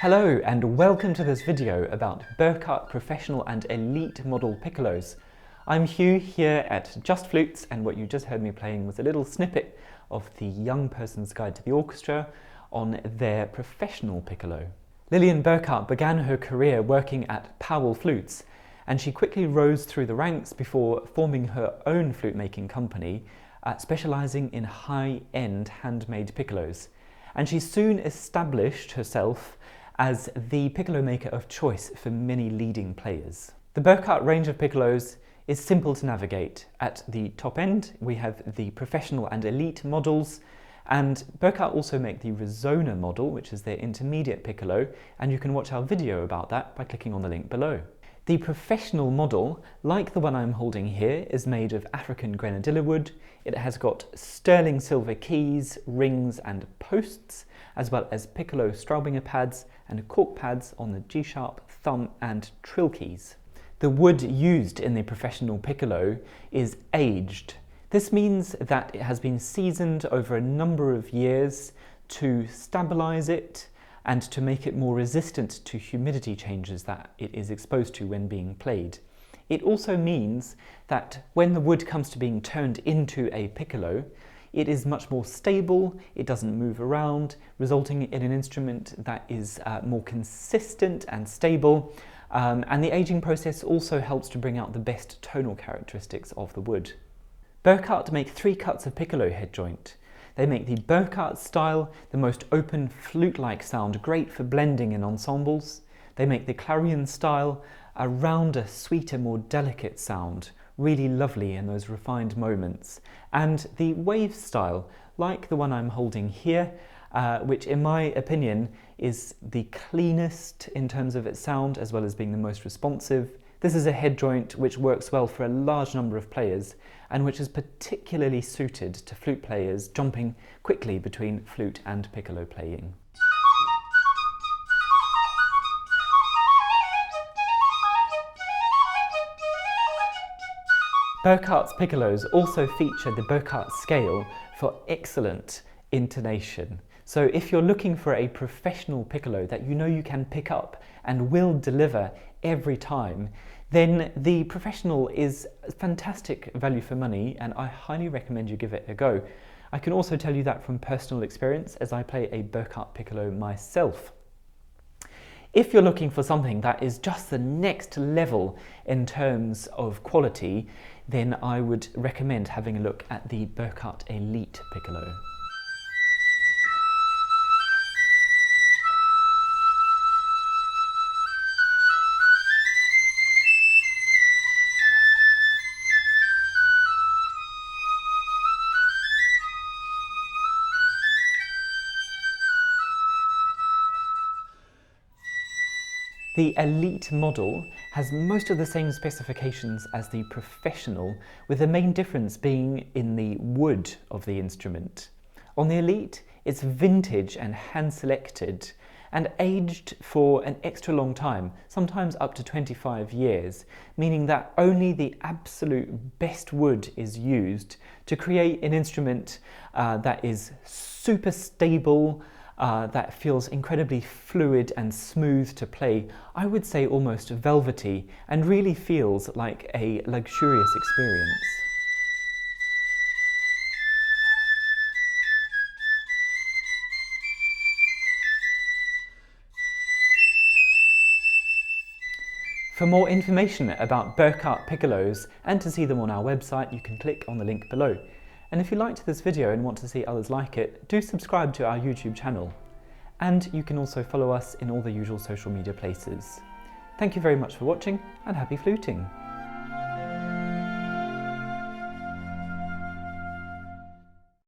Hello and welcome to this video about Burkhardt Professional and Elite Model Piccolos. I'm Hugh here at Just Flutes, and what you just heard me playing was a little snippet of the Young Person's Guide to the Orchestra on their professional piccolo. Lillian Burkhardt began her career working at Powell Flutes, and she quickly rose through the ranks before forming her own flute making company, specialising in high-end handmade piccolos. And she soon established herself as the piccolo maker of choice for many leading players. The Burkhardt range of piccolos is simple to navigate. At the top end, we have the professional and elite models, and Burkhardt also make the Risona model, which is their intermediate piccolo, and you can watch our video about that by clicking on the link below. The professional model, like the one I'm holding here, is made of African grenadilla wood. It has got sterling silver keys, rings and posts, as well as piccolo Straubinger pads and cork pads on the G-sharp, thumb and trill keys. The wood used in the professional piccolo is aged. This means that it has been seasoned over a number of years to stabilise it and to make it more resistant to humidity changes that it is exposed to when being played. It also means that when the wood comes to being turned into a piccolo, it is much more stable, it doesn't move around, resulting in an instrument that is more consistent and stable. And the aging process also helps to bring out the best tonal characteristics of the wood. Burkhardt make 3 cuts of piccolo head joint. They make the Burkhardt style, the most open flute-like sound, great for blending in ensembles. They make the Clarion style, a rounder, sweeter, more delicate sound, really lovely in those refined moments. And the Wave style, like the one I'm holding here, which in my opinion is the cleanest in terms of its sound, as well as being the most responsive. This is a head joint which works well for a large number of players and which is particularly suited to flute players jumping quickly between flute and piccolo playing. Burkhardt's piccolos also feature the Burkhardt scale for excellent intonation. So if you're looking for a professional piccolo that you know you can pick up and will deliver every time, then the professional is fantastic value for money, and I highly recommend you give it a go. I can also tell you that from personal experience, as I play a Burkhardt piccolo myself. If you're looking for something that is just the next level in terms of quality, then I would recommend having a look at the Burkhardt Elite piccolo. The Elite model has most of the same specifications as the professional, with the main difference being in the wood of the instrument. On the Elite, it's vintage and hand-selected and aged for an extra long time, sometimes up to 25 years, meaning that only the absolute best wood is used to create an instrument that is super stable, that feels incredibly fluid and smooth to play, I would say almost velvety, and really feels like a luxurious experience. For more information about Burkhardt piccolos and to see them on our website, you can click on the link below. And if you liked this video and want to see others like it, do subscribe to our YouTube channel. And you can also follow us in all the usual social media places. Thank you very much for watching, and happy fluting!